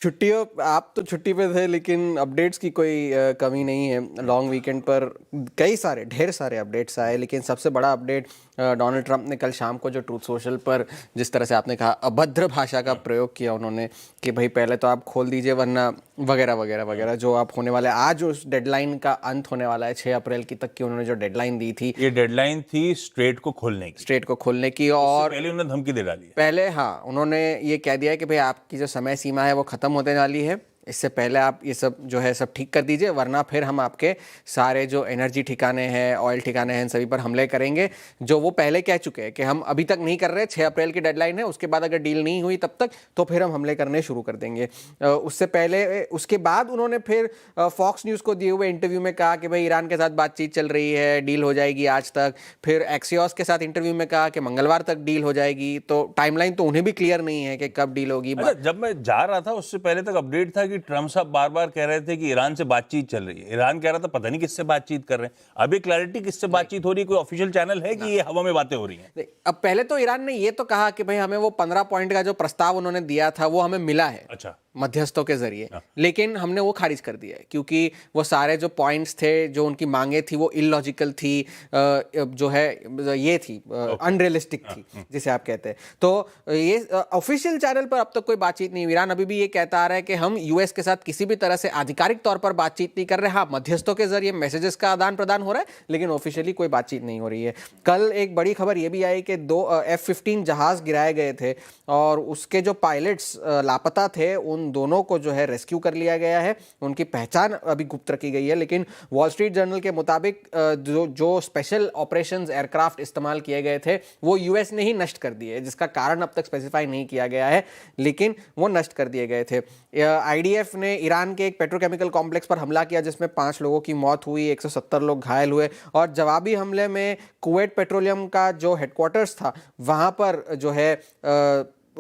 छुट्टियों आप तो छुट्टी पे थे लेकिन अपडेट्स की कोई कमी नहीं है। लॉन्ग वीकेंड पर कई सारे ढेर सारे अपडेट्स आए, लेकिन सबसे बड़ा अपडेट डोनाल्ड ट्रंप ने कल शाम को जो ट्रूथ सोशल पर जिस तरह से आपने कहा अभद्र भाषा का प्रयोग किया उन्होंने कि भाई पहले तो आप खोल दीजिए वरना वगैरह वगैरह वगैरह जो आप होने वाला है। आज उस डेडलाइन का अंत होने वाला है 6 अप्रैल की तक की उन्होंने जो डेडलाइन दी थी, ये डेडलाइन थी स्ट्रेट को खोलने की और पहले उन्होंने धमकी दे डाली है। पहले हाँ उन्होंने ये कह दिया है कि भाई आपकी जो समय सीमा है वो ख़त्म होने वाली है, इससे पहले आप ये सब जो है सब ठीक कर दीजिए वरना फिर हम आपके सारे जो एनर्जी ठिकाने हैं, ऑयल ठिकाने हैं, इन सभी पर हमले करेंगे। जो वो पहले कह चुके हैं कि हम अभी तक नहीं कर रहे, 6 अप्रैल की डेडलाइन है, उसके बाद अगर डील नहीं हुई तब तक तो फिर हम हमले करने शुरू कर देंगे। उससे पहले उसके बाद उन्होंने फिर फॉक्स न्यूज़ को दिए हुए इंटरव्यू में कहा कि भाई ईरान के साथ बातचीत चल रही है, डील हो जाएगी आज तक। फिर एक्सियोस के साथ इंटरव्यू में कहा कि मंगलवार तक डील हो जाएगी। तो टाइमलाइन तो उन्हें भी क्लियर नहीं है कि कब डील होगी। अच्छा, जब मैं जा रहा था उससे पहले तक अपडेट था कि ट्रम्प साहब बार बार कह रहे थे कि ईरान से बातचीत चल रही है। ईरान कह रहा था पता नहीं किससे बातचीत कर रहे हैं। अभी क्लैरिटी किससे बातचीत हो रही है? कोई ऑफिशियल चैनल है कि ये हवा में बातें हो रही हैं? अब पहले तो ईरान ने ये तो कहा कि भाई हमें वो 15 पॉइंट का जो प्रस्ताव उन्होंने दिया था वो हमें मिला है। अच्छा, मध्यस्थों के जरिए, लेकिन हमने वो खारिज कर दिया है क्योंकि वो सारे जो पॉइंट्स थे, जो उनकी मांगे थी, वो इलॉजिकल थी, जो है ये थी अनरियलिस्टिक थी जिसे आप कहते हैं। तो ये ऑफिशियल चैनल पर अब तक कोई बातचीत नहीं। ईरान अभी भी ये कहता आ रहा है कि हम यूएस के साथ किसी भी तरह से आधिकारिक तौर पर बातचीत नहीं कर रहे। हाँ, मध्यस्थों के जरिए मैसेजेस का आदान प्रदान हो रहा है, लेकिन ऑफिशियली कोई बातचीत नहीं हो रही है। कल एक बड़ी खबर ये भी आई कि 2 F-15 जहाज गिराए गए थे और उसके जो पायलट्स लापता थे उन दोनों को जो है रेस्क्यू कर लिया गया है। उनकी पहचान अभी गुप्त रखी गई है, लेकिन वॉल स्ट्रीट जर्नल के मुताबिक जो स्पेशल ऑपरेशंस एयरक्राफ्ट इस्तेमाल किए गए थे वो यूएस ने ही नष्ट कर दिए, जिसका कारण अब तक स्पेसिफाई नहीं किया गया है, लेकिन वो नष्ट कर दिए गए थे। आईडीएफ ने ईरान के एक पेट्रोकेमिकल कॉम्प्लेक्स पर हमला किया जिसमें 5 लोगों की मौत हुई, 170 लोग घायल हुए। और जवाबी हमले में कुवैत पेट्रोलियम का जो हेडक्वार्टर्स था वहां पर जो है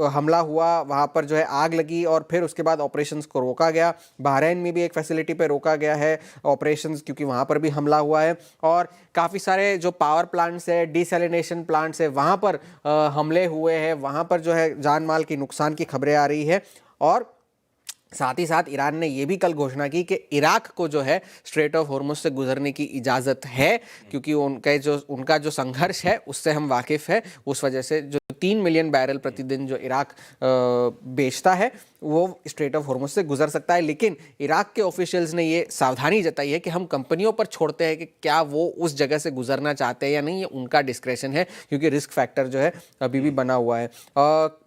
हमला हुआ, वहां पर जो है आग लगी और फिर उसके बाद ऑपरेशंस को रोका गया। बहरीन में भी एक फैसिलिटी पे रोका गया है ऑपरेशंस क्योंकि वहां पर भी हमला हुआ है। और काफ़ी सारे जो पावर प्लांट्स है, डिसैलिनेशन प्लांट्स है, वहां पर हमले हुए हैं, वहां पर जो है जान माल की नुकसान की खबरें आ रही है। और साथ ही साथ ईरान ने यह भी कल घोषणा की कि इराक को जो है स्ट्रेट ऑफ होर्मुज से गुजरने की इजाज़त है, क्योंकि उनका जो संघर्ष है उससे हम वाकिफ़ है। उस वजह से जो 3 मिलियन बैरल प्रतिदिन जो इराक बेचता है वो स्ट्रेट ऑफ होर्मुज से गुजर सकता है। लेकिन इराक के ऑफिशियल्स ने ये सावधानी जताई है कि हम कंपनियों पर छोड़ते हैं कि क्या वो उस जगह से गुजरना चाहते हैं या नहीं, ये उनका डिस्क्रेशन है, क्योंकि रिस्क फैक्टर जो है अभी भी बना हुआ है।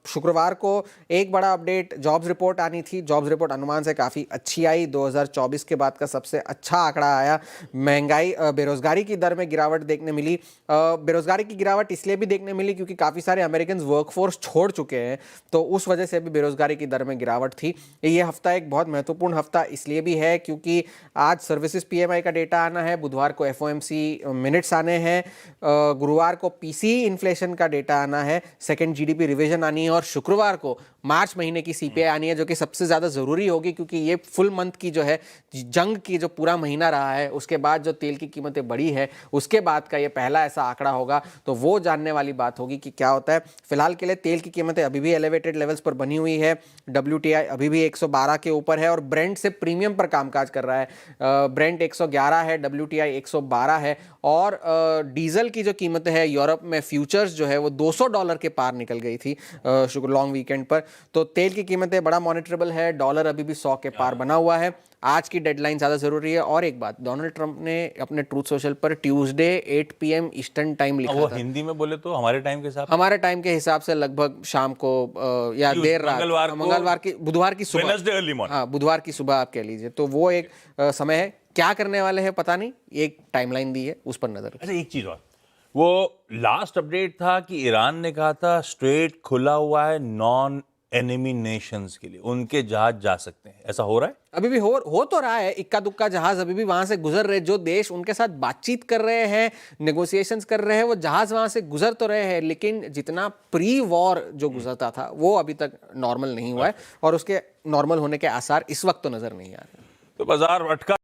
शुक्रवार को एक बड़ा अपडेट, जॉब्स रिपोर्ट आनी थी। जॉब्स रिपोर्ट अनुमान से काफ़ी अच्छी आई। 2024 के बाद का सबसे अच्छा आंकड़ा आया। महंगाई, बेरोजगारी की दर में गिरावट देखने मिली। बेरोजगारी की गिरावट इसलिए भी देखने मिली क्योंकि काफ़ी सारे अमेरिकन वर्कफोर्स छोड़ चुके हैं, तो उस वजह से भी बेरोजगारी की दर में गिरावट थी। ये हफ्ता एक बहुत महत्वपूर्ण हफ्ता इसलिए भी है क्योंकि आज सर्विसेज पीएमआई का डेटा आना है, बुधवार को एफओएमसी मिनट्स आने हैं, गुरुवार को पीसीई इन्फ्लेशन का डेटा आना है, सेकेंड जीडीपी रिवीजन आनी है और शुक्रवार को मार्च महीने की सीपीआई आनी है, जो कि सबसे ज़्यादा ज़रूरी होगी क्योंकि ये फुल मंथ की जो है जंग की जो पूरा महीना रहा है, उसके बाद जो तेल की कीमतें बढ़ी है उसके बाद का ये पहला ऐसा आंकड़ा होगा, तो वो जानने वाली बात होगी कि क्या होता है। फिलहाल के लिए तेल की कीमतें अभी भी एलिवेटेड लेवल्स पर बनी हुई है। WTI अभी भी 112 के ऊपर है और ब्रेंट से प्रीमियम पर कामकाज कर रहा है। ब्रेंट 111 है, WTI 112 है। और डीजल की जो कीमत है यूरोप में फ्यूचर्स जो है वो $200 के पार निकल गई थी लॉन्ग वीकेंड पर। तो तेल की कीमतें बड़ा मॉनिटरेबल है। डॉलर अभी भी 100 के पार बना हुआ है। आज की डेडलाइन ज़्यादा ज़रूरी है। और एक बात, डोनाल्ड ट्रंप ने अपने ट्रूथ सोशल पर ट्यूसडे 8 PM ईस्टर्न टाइम लिखा वो था। हिंदी में बोले तो हमारे टाइम के हिसाब हमारे टाइम के हिसाब से लगभग शाम को या देर रात, मंगलवार की, बुधवार की सुबह, हाँ बुधवार की सुबह आप कह लीजिए। तो वो एक समय है। क्या करने वाले हैं पता नहीं, एक टाइमलाइन दी है, उस पर नजर। अच्छा, एक चीज और, वो लास्ट अपडेट था कि ईरान ने कहा था स्ट्रेट खुला हुआ है नॉन एनिमी नेशंस के लिए, उनके जहाज जा सकते हैं। ऐसा हो रहा है? अभी भी हो तो रहा है। इक्का दुक्का जहाज अभी भी वहां से गुजर रहे। जो देश उनके साथ बातचीत कर रहे हैं, नेगोशिएशंस कर रहे हैं, वो जहाज वहां से गुजर तो रहे हैं, लेकिन जितना प्री वॉर जो गुजरता था वो अभी तक नॉर्मल नहीं हुआ है और उसके नॉर्मल होने के आसार इस वक्त तो नजर नहीं आ रहे। तो बाजार अटका